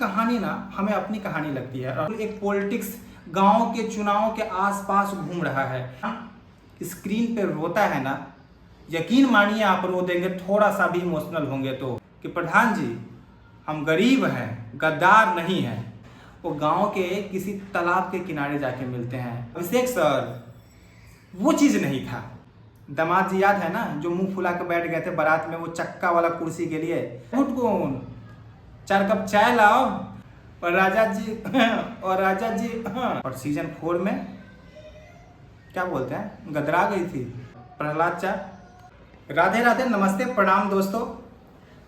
कहानी ना हमें अपनी कहानी लगती है। और एक पॉलिटिक्स गांव के चुनाव के आसपास घूम रहा है, स्क्रीन पे रोता है ना, यकीन मानिए आप रो देंगे, थोड़ा सा भी इमोशनल होंगे तो, कि प्रधान जी हम गरीब हैं, गद्दार नहीं हैं। वो गांव के किसी तालाब के किनारे जाके मिलते हैं। अभिषेक सर वो चीज़ नहीं था। दामाद जी याद है ना, जो मुंह फुला के बैठ गए थे बारात में वो चक्का वाला कुर्सी के लिए, उठ कौन 4 कप चाय लाओ और राजा जी और सीजन 4 में क्या बोलते हैं, गदरा गई थी प्रहलाद चा। राधे राधे, नमस्ते, प्रणाम दोस्तों।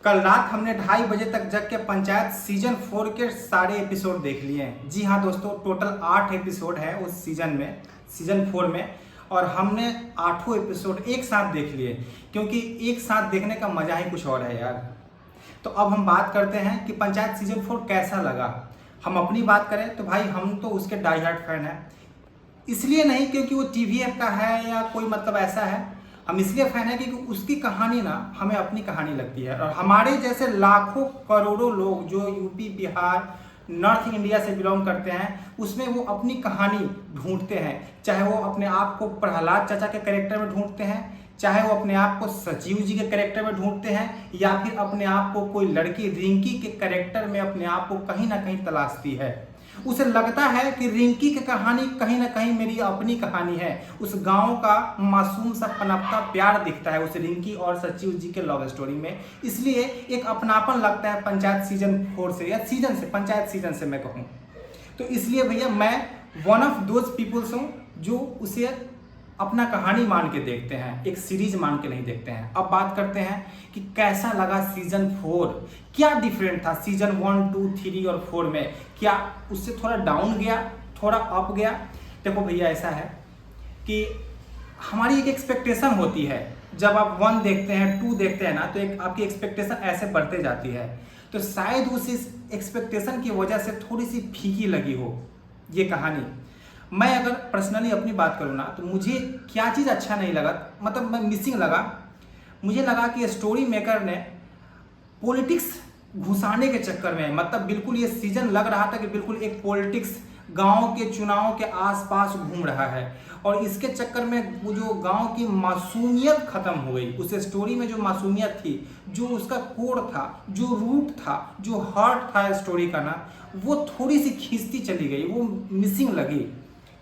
कल रात हमने 2:30 बजे तक जग के पंचायत सीजन 4 के सारे एपिसोड देख लिए हैं। जी हाँ दोस्तों, टोटल 8 एपिसोड है उस सीजन 4 में, और हमने 8 एपिसोड एक साथ देख लिए, क्योंकि एक साथ देखने का मजा ही कुछ और है यार। तो अब हम बात करते हैं कि पंचायत सीजन 4 कैसा लगा। हम अपनी बात करें तो भाई हम तो उसके डाई हार्ड फैन हैं। इसलिए नहीं क्योंकि वो TVF का है या कोई मतलब ऐसा है, हम इसलिए फैन है क्योंकि उसकी कहानी ना हमें अपनी कहानी लगती है। और हमारे जैसे लाखों करोड़ों लोग जो यूपी, बिहार, नॉर्थ इंडिया से बिलोंग करते हैं, उसमें वो अपनी कहानी ढूंढते हैं। चाहे वो अपने आप को प्रहलाद चाचा के कैरेक्टर में ढूंढते हैं, चाहे वो अपने आप को सचिव जी के कैरेक्टर में ढूंढते हैं, या फिर अपने आप को कोई लड़की रिंकी के कैरेक्टर में अपने आप को कहीं ना कहीं तलाशती है। उसे लगता है कि रिंकी की कहानी कहीं ना कहीं मेरी अपनी कहानी है। उस गांव का मासूम सा पनपता प्यार दिखता है उस रिंकी और सचिव जी के लव स्टोरी में, इसलिए एक अपनापन लगता है पंचायत सीजन 4 से, या पंचायत सीजन से मैं कहूँ तो। इसलिए भैया मैं वन ऑफ दोज पीपुल्स हूँ जो उसे अपना कहानी मान के देखते हैं, एक सीरीज मान के नहीं देखते हैं। अब बात करते हैं कि कैसा लगा सीजन 4, क्या डिफरेंट था सीजन 1, 2, 3 और 4 में, क्या उससे थोड़ा डाउन गया, थोड़ा अप गया। देखो भैया ऐसा है कि हमारी एक एक्सपेक्टेशन होती है, जब आप 1 देखते हैं, 2 देखते हैं ना, तो एक आपकी एक्सपेक्टेशन ऐसे बढ़ते जाती है। तो शायद उस एक्सपेक्टेशन की वजह से थोड़ी सी फीकी लगी हो ये कहानी। मैं अगर पर्सनली अपनी बात करूँ ना, तो मुझे क्या चीज़ अच्छा नहीं लगा, मतलब मैं मिसिंग लगा। मुझे लगा कि स्टोरी मेकर ने पॉलिटिक्स घुसाने के चक्कर में, मतलब बिल्कुल ये सीजन लग रहा था कि बिल्कुल एक पॉलिटिक्स गांव के चुनाव के आसपास घूम रहा है, और इसके चक्कर में वो जो गांव की मासूमियत खत्म हो गई। उस स्टोरी में जो मासूमियत थी, जो उसका कोर था, जो रूट था, जो हार्ट था स्टोरी का ना, वो थोड़ी सी खींचती चली गई, वो मिसिंग लगी।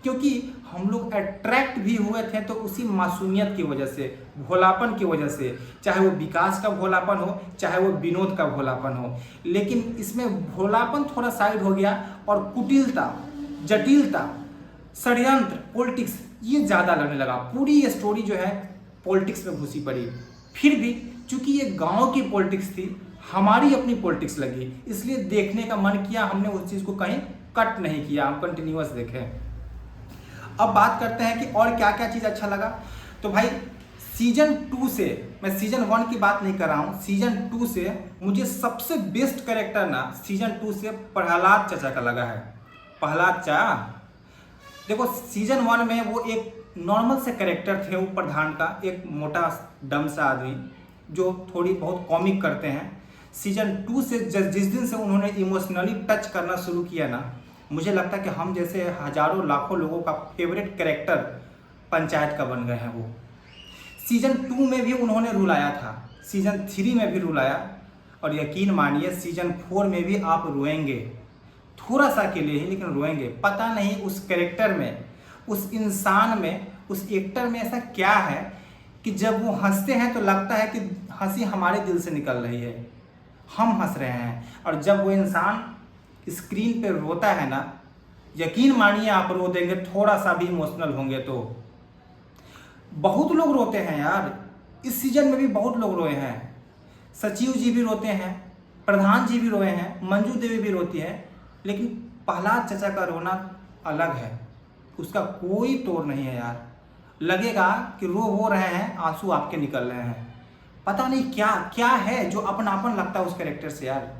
क्योंकि हम लोग अट्रैक्ट भी हुए थे तो उसी मासूमियत की वजह से, भोलापन की वजह से, चाहे वो विकास का भोलापन हो, चाहे वो विनोद का भोलापन हो। लेकिन इसमें भोलापन थोड़ा साइड हो गया, और कुटिलता, जटिलता, षड्यंत्र, पॉलिटिक्स ये ज़्यादा लगने लगा। पूरी ये स्टोरी जो है पॉलिटिक्स में घुसी पड़ी। फिर भी चूंकि ये गाँव की पॉलिटिक्स थी, हमारी अपनी पॉलिटिक्स लगी, इसलिए देखने का मन किया। हमने उस चीज़ को कहीं कट नहीं किया, हम कंटिन्यूअस देखें। अब बात करते हैं कि और क्या क्या चीज़ अच्छा लगा। तो भाई सीजन 2 से, मैं सीजन 1 की बात नहीं कर रहा हूँ, सीजन 2 से मुझे सबसे बेस्ट कैरेक्टर ना सीजन 2 से प्रहलाद चाचा का लगा है। प्रहलाद चा, देखो सीजन 1 में वो एक नॉर्मल से कैरेक्टर थे, वो प्रधान का एक मोटा डम सा आदमी जो थोड़ी बहुत कॉमिक करते हैं। सीजन 2 से जिस दिन से उन्होंने इमोशनली टच करना शुरू किया ना, मुझे लगता है कि हम जैसे हजारों लाखों लोगों का फेवरेट कैरेक्टर पंचायत का बन गए हैं वो। सीजन 2 में भी उन्होंने रुलाया था, सीजन 3 में भी रुलाया, और यकीन मानिए सीजन 4 में भी आप रोएंगे, थोड़ा सा के लिए ही, लेकिन रोएंगे। पता नहीं उस कैरेक्टर में, उस इंसान में, उस एक्टर में ऐसा क्या है कि जब वो हंसते हैं तो लगता है कि हंसी हमारे दिल से निकल रही है, हम हंस रहे हैं। और जब वो इंसान स्क्रीन पे रोता है ना, यकीन मानिए आप रो देंगे, थोड़ा सा भी इमोशनल होंगे तो। बहुत लोग रोते हैं यार, इस सीजन में भी बहुत लोग रोए हैं। सचिव जी भी रोते हैं, प्रधान जी भी रोए हैं, मंजू देवी भी रोती है, लेकिन प्रहलाद चाचा का रोना अलग है, उसका कोई तोड़ नहीं है यार। लगेगा कि रो रहे हैं, आंसू आपके निकल रहे हैं। पता नहीं क्या क्या है जो अपनापन लगता है उस कैरेक्टर से यार।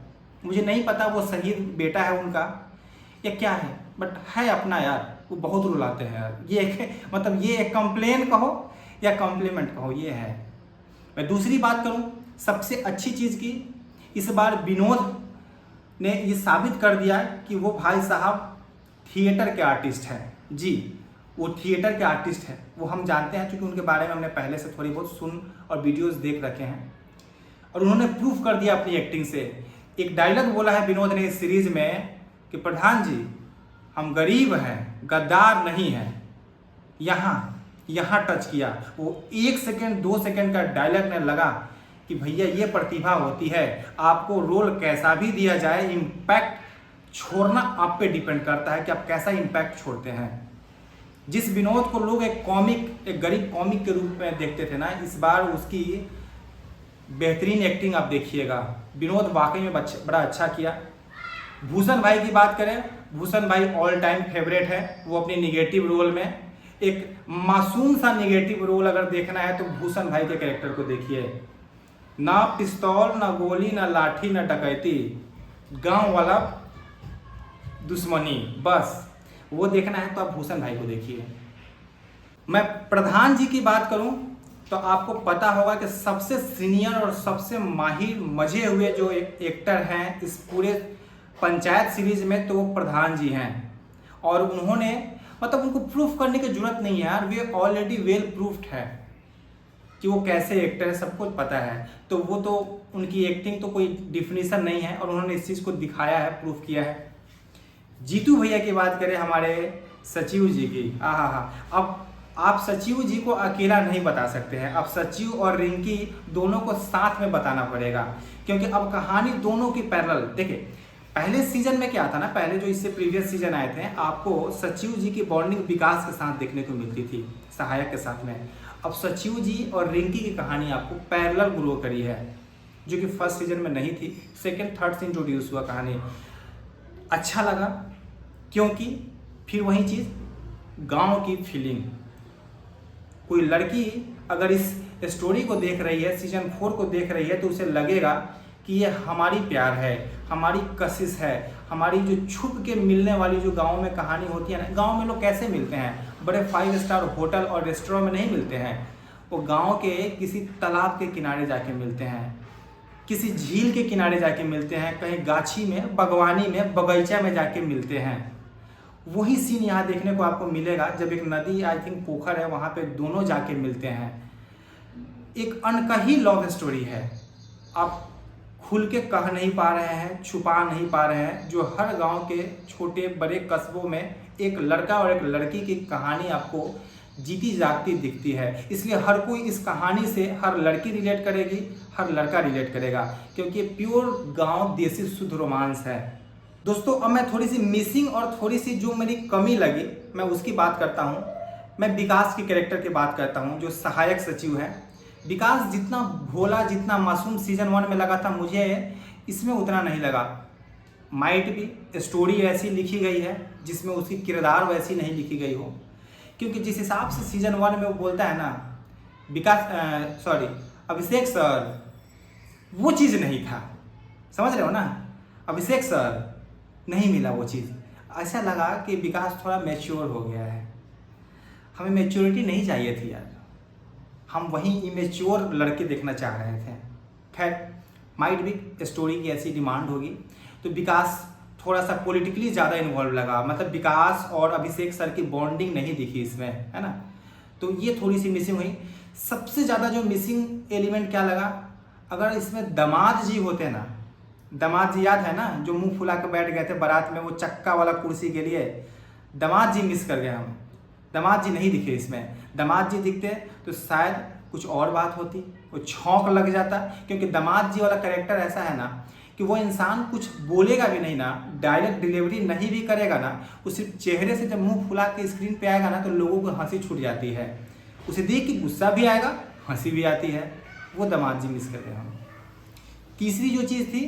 मुझे नहीं पता वो शहीद बेटा है उनका या क्या है, बट है अपना यार। वो बहुत रुलाते हैं यार। ये एक कंप्लेन कहो या कॉम्प्लीमेंट कहो, ये है। मैं दूसरी बात करूं सबसे अच्छी चीज़ की, इस बार विनोद ने ये साबित कर दिया कि वो भाई साहब थिएटर के आर्टिस्ट हैं। जी, वो थिएटर के आर्टिस्ट हैं, वो हम जानते हैं क्योंकि उनके बारे में हमने पहले से थोड़ी बहुत सुन और वीडियोस देख रखे हैं और उन्होंने प्रूफ कर दिया अपनी एक्टिंग से। एक डायलॉग बोला है विनोद ने इस सीरीज में कि प्रधान जी हम गरीब हैं, गद्दार नहीं हैं, यहाँ टच किया। वो 1 सेकेंड 2 सेकेंड का डायलॉग ने लगा कि भैया ये प्रतिभा होती है, आपको रोल कैसा भी दिया जाए इम्पैक्ट छोड़ना आप पे डिपेंड करता है कि आप कैसा इम्पैक्ट छोड़ते हैं। जिस विनोद को लोग एक गरीब कॉमिक के रूप में देखते थे ना, इस बार उसकी बेहतरीन एक्टिंग आप देखिएगा। विनोद वाकई में बड़ा अच्छा किया। भूषण भाई की बात करें, भूषण भाई ऑल टाइम फेवरेट है। वो अपनी निगेटिव रोल में एक मासूम सा निगेटिव रोल अगर देखना है तो भूषण भाई के कैरेक्टर को देखिए। ना पिस्तौल, ना गोली, ना लाठी, ना डकैती, गांव वाला दुश्मनी, बस वो देखना है तो आप भूषण भाई को देखिए। मैं प्रधान जी की बात करूं तो आपको पता होगा कि सबसे सीनियर और सबसे माहिर मजे हुए जो एक्टर हैं इस पूरे पंचायत सीरीज में तो वो प्रधान जी हैं। और उन्होंने मतलब उनको प्रूफ करने की जरूरत नहीं है यार, वे ऑलरेडी वेल प्रूफ्ड है कि वो कैसे एक्टर है, सबको पता है। तो वो तो उनकी एक्टिंग तो कोई डिफिनीशन नहीं है और उन्होंने इस चीज़ को दिखाया है, प्रूफ किया है। जीतू भैया की बात करें, हमारे सचिव जी की, अब आप सचिव जी को अकेला नहीं बता सकते हैं, अब सचिव और रिंकी दोनों को साथ में बताना पड़ेगा क्योंकि अब कहानी दोनों की पैरेलल। देखिए पहले सीजन में क्या था ना, पहले जो इससे प्रीवियस सीजन आए थे आपको सचिव जी की बॉन्डिंग विकास के साथ देखने को मिलती थी, सहायक के साथ में। अब सचिव जी और रिंकी की कहानी आपको पैरेलल ग्रो करी है जो कि फर्स्ट सीजन में नहीं थी, सेकेंड थर्ड से इंट्रोड्यूस हुआ कहानी। अच्छा लगा क्योंकि फिर वही चीज़, गांव की फीलिंग। कोई लड़की अगर इस स्टोरी को देख रही है, सीजन 4 को देख रही है, तो उसे लगेगा कि ये हमारी प्यार है, हमारी कशिश है, हमारी जो छुप के मिलने वाली जो गांव में कहानी होती है ना। गांव में लोग कैसे मिलते हैं, बड़े 5 स्टार होटल और रेस्टोरेंट में नहीं मिलते हैं, वो गांव के किसी तालाब के किनारे जाके मिलते हैं, किसी झील के किनारे जाके मिलते हैं, कहीं गाछी में, बागवानी में, बगीचा में जाके मिलते हैं। वही सीन यहाँ देखने को आपको मिलेगा जब एक नदी, आई थिंक पोखर है, वहाँ पे दोनों जाके मिलते हैं। एक अनकही लव स्टोरी है, आप खुल के कह नहीं पा रहे हैं, छुपा नहीं पा रहे हैं, जो हर गांव के छोटे बड़े कस्बों में एक लड़का और एक लड़की की कहानी आपको जीती जागती दिखती है। इसलिए हर कोई इस कहानी से, हर लड़की रिलेट करेगी, हर लड़का रिलेट करेगा क्योंकि प्योर गांव देसी शुद्ध रोमांस है। दोस्तों अब मैं थोड़ी सी मिसिंग और थोड़ी सी जो मेरी कमी लगी मैं उसकी बात करता हूँ। मैं विकास के कैरेक्टर की बात करता हूँ जो सहायक सचिव है। विकास जितना भोला, जितना मासूम सीजन 1 में लगा था, मुझे इसमें उतना नहीं लगा। माइट भी स्टोरी ऐसी लिखी गई है जिसमें उसकी किरदार वैसी नहीं लिखी गई हो, क्योंकि जिस हिसाब से सीजन 1 में वो बोलता है ना अभिषेक सर, वो चीज़ नहीं था, समझ रहे हो ना, अभिषेक सर नहीं मिला वो चीज़। ऐसा लगा कि विकास थोड़ा मैच्योर हो गया है, हमें मैच्योरिटी नहीं चाहिए थी यार, हम वहीं इमेच्योर लड़के देखना चाह रहे थे। खैर माइट भी स्टोरी की ऐसी डिमांड होगी तो विकास थोड़ा सा पॉलिटिकली ज़्यादा इन्वॉल्व लगा, मतलब विकास और अभिषेक सर की बॉन्डिंग नहीं दिखी इसमें, है ना, तो ये थोड़ी सी मिसिंग हुई। सबसे ज़्यादा जो मिसिंग एलिमेंट क्या लगा, अगर इसमें दामाद जी होते ना, दामाद जी याद है ना जो मुंह फुला के बैठ गए थे बारात में वो चक्का वाला कुर्सी के लिए, दामाद जी मिस कर गए हम। दामाद जी नहीं दिखे इसमें, दामाद जी दिखते तो शायद कुछ और बात होती, वो छौंक लग जाता, क्योंकि दामाद जी वाला कैरेक्टर ऐसा है ना कि वो इंसान कुछ बोलेगा भी नहीं ना, डायरेक्ट डिलीवरी नहीं भी करेगा ना, वो सिर्फ चेहरे से जब मुंह फुला के स्क्रीन पे आएगा ना तो लोगों को हंसी छूट जाती है, उसे देख के गुस्सा भी आएगा, हंसी भी आती है। वो दामाद जी मिस कर गए हम। तीसरी जो चीज़ थी,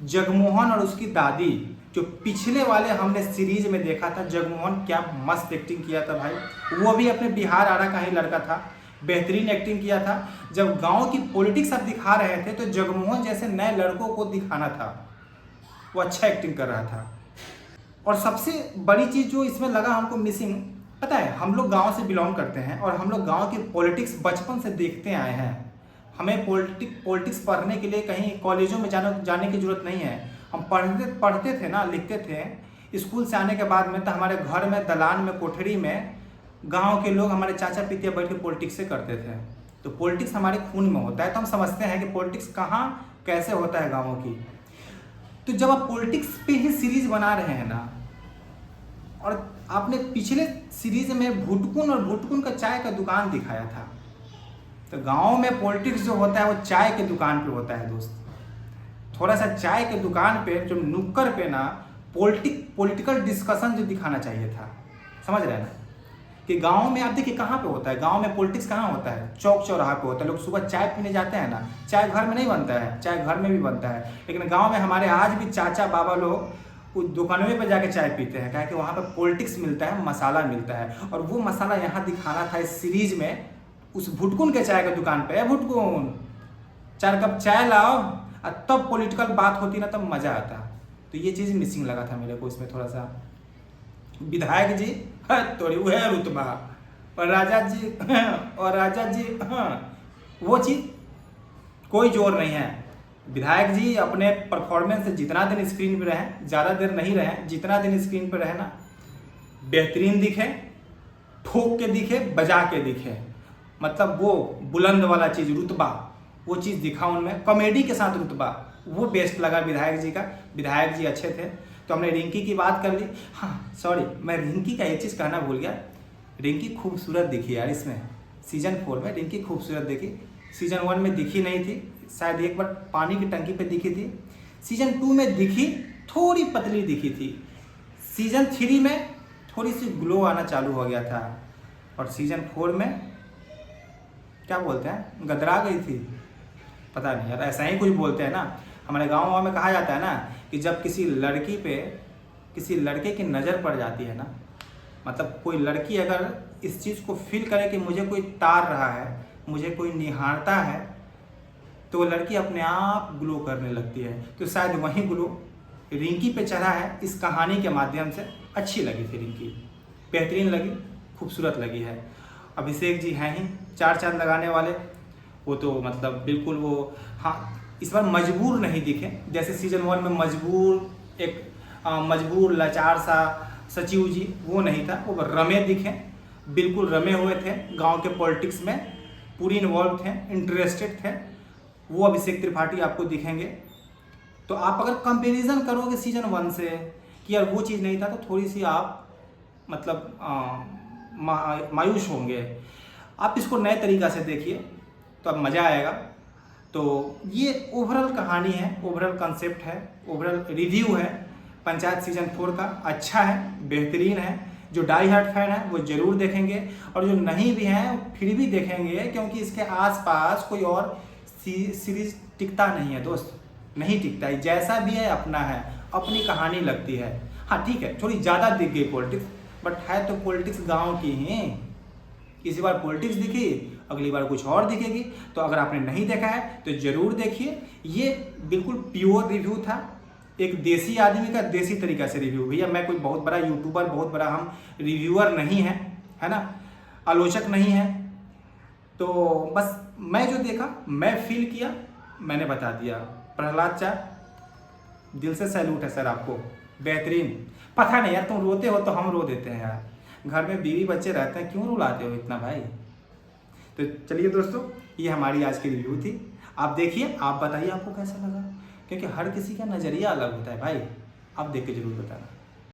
जगमोहन और उसकी दादी, जो पिछले वाले हमने सीरीज में देखा था, जगमोहन क्या मस्त एक्टिंग किया था भाई, वो भी अपने बिहार आरा का ही लड़का था, बेहतरीन एक्टिंग किया था। जब गांव की पॉलिटिक्स आप दिखा रहे थे तो जगमोहन जैसे नए लड़कों को दिखाना था, वो अच्छा एक्टिंग कर रहा था। और सबसे बड़ी चीज़ जो इसमें लगा हमको मिसिंग, पता है हम लोग गांव से बिलोंग करते हैं और हम लोग गांव की पॉलिटिक्स बचपन से देखते आए हैं। हमें पॉलिटिक्स पढ़ने के लिए कहीं कॉलेजों में जाने की ज़रूरत नहीं है, हम पढ़ते थे ना, लिखते थे, स्कूल से आने के बाद में तो हमारे घर में, दलान में, कोठरी में गांव के लोग, हमारे चाचा पितिया बैठ के पॉलिटिक्स से करते थे। तो पॉलिटिक्स हमारे खून में होता है, तो हम समझते हैं कि पॉलिटिक्स कहाँ कैसे होता है गाँवों की। तो जब आप पॉलिटिक्स पे ही सीरीज बना रहे हैं ना, और आपने पिछले सीरीज में भुटकुन और भुटकुन का चाय का दुकान दिखाया था, तो गांव में पॉलिटिक्स जो होता है वो चाय के दुकान पे होता है दोस्त। थोड़ा सा चाय के दुकान पे, जो नुक्कड़ पे ना, पॉलिटिकल डिस्कशन जो दिखाना चाहिए था। समझ रहे हैं ना कि गांव में आप देखिए कहाँ पे होता है, गांव में पॉलिटिक्स कहाँ होता है, चौक चौराहा पे होता है। लोग सुबह चाय पीने जाते हैं ना, चाय घर में नहीं बनता है, चाय घर में भी बनता है, लेकिन गाँव में हमारे आज भी चाचा बाबा लोग उस दुकानों पे जाके चाय पीते हैं, कि वहाँ पर पॉलिटिक्स मिलता है, मसाला मिलता है। और वो मसाला यहाँ दिखाना था इस सीरीज में, उस भुटकुन के चाय की दुकान पे। भुटकुन 4 कप चाय लाओ, और तब पॉलिटिकल बात होती ना, तब मजा आता। तो ये चीज़ मिसिंग लगा था मेरे को इसमें थोड़ा सा। विधायक जी थोड़ी वो है रुतबा, और राजा जी वो चीज़ कोई जोर नहीं है। विधायक जी अपने परफॉर्मेंस से जितना दिन स्क्रीन पे रहे, ज़्यादा देर नहीं रहे, जितना दिन स्क्रीन पे रहे ना, बेहतरीन दिखे, ठोक के दिखे, बजा के दिखे। मतलब वो बुलंद वाला चीज़, रुतबा, वो चीज़ दिखा उनमें, कॉमेडी के साथ रुतबा, वो बेस्ट लगा विधायक जी का। विधायक जी अच्छे थे। तो हमने रिंकी की बात कर ली। हाँ सॉरी, मैं रिंकी का एक चीज़ कहना भूल गया। रिंकी खूबसूरत दिखी यार इसमें, सीजन 4 में रिंकी खूबसूरत दिखी। सीजन 1 में दिखी नहीं थी, शायद एक बार पानी की टंकी पे दिखी थी। सीजन 2 में दिखी, थोड़ी पतली दिखी थी। सीजन 3 में थोड़ी सी ग्लो आना चालू हो गया था, और सीजन 4 में क्या बोलते हैं, गदरा गई थी। पता नहीं यार, ऐसा ही कुछ बोलते हैं ना। हमारे गाँव में कहा जाता है ना कि जब किसी लड़की पे किसी लड़के की नज़र पड़ जाती है ना, मतलब कोई लड़की अगर इस चीज़ को फील करे कि मुझे कोई तार रहा है, मुझे कोई निहारता है, तो वो लड़की अपने आप ग्लो करने लगती है। तो शायद वही ग्लो रिंकी पे चढ़ा है इस कहानी के माध्यम से। अच्छी लगी थी रिंकी, बेहतरीन लगी, खूबसूरत लगी है। अभिषेक जी हैं ही 4 चांद लगाने वाले। वो तो मतलब बिल्कुल वो, हाँ इस बार मजबूर नहीं दिखे, जैसे सीजन 1 में मजबूर लाचार सा सचिव जी, वो नहीं था। वो रमे दिखे, बिल्कुल रमे हुए थे, गांव के पॉलिटिक्स में पूरी इन्वॉल्व थे, इंटरेस्टेड थे। वो अभिषेक त्रिपाठी आपको दिखेंगे। तो आप अगर कंपैरिजन करोगे सीजन 1 से कि यार वो चीज़ नहीं था, तो थोड़ी सी आप मतलब मायूस होंगे। आप इसको नए तरीक़ा से देखिए तो अब मज़ा आएगा। तो ये ओवरऑल कहानी है, ओवरऑल कंसेप्ट है, ओवरऑल रिव्यू है पंचायत सीजन 4 का। अच्छा है, बेहतरीन है। जो डाई हार्ट फैन है वो ज़रूर देखेंगे, और जो नहीं भी हैं फिर भी देखेंगे, क्योंकि इसके आसपास कोई और सीरीज टिकता नहीं है दोस्त, नहीं टिकता है। जैसा भी है अपना है, अपनी कहानी लगती है। हाँ ठीक है, थोड़ी ज़्यादा दिख गई पॉलिटिक्स, बट है तो पॉलिटिक्स गाँव की ही। इसी बार पॉलिटिक्स दिखी, अगली बार कुछ और दिखेगी। तो अगर आपने नहीं देखा है तो ज़रूर देखिए। ये बिल्कुल प्योर रिव्यू था, एक देसी आदमी का देसी तरीका से रिव्यू। भैया मैं कोई बहुत बड़ा यूट्यूबर, बहुत बड़ा हम रिव्यूअर नहीं है, है ना, आलोचक नहीं है। तो बस मैं जो देखा, मैं फील किया, मैंने बता दिया। प्रहलाद चा, दिल से सैल्यूट है सर आपको, बेहतरीन। पता नहीं यार, तुम रोते हो तो हम रो देते हैं यार। घर में बीवी बच्चे रहते हैं, क्यों रुलाते हो इतना भाई। तो चलिए दोस्तों, ये हमारी आज की रिव्यू थी। आप देखिए, आप बताइए आपको कैसा लगा, क्योंकि हर किसी का नज़रिया अलग होता है भाई। आप देख के जरूर बताना।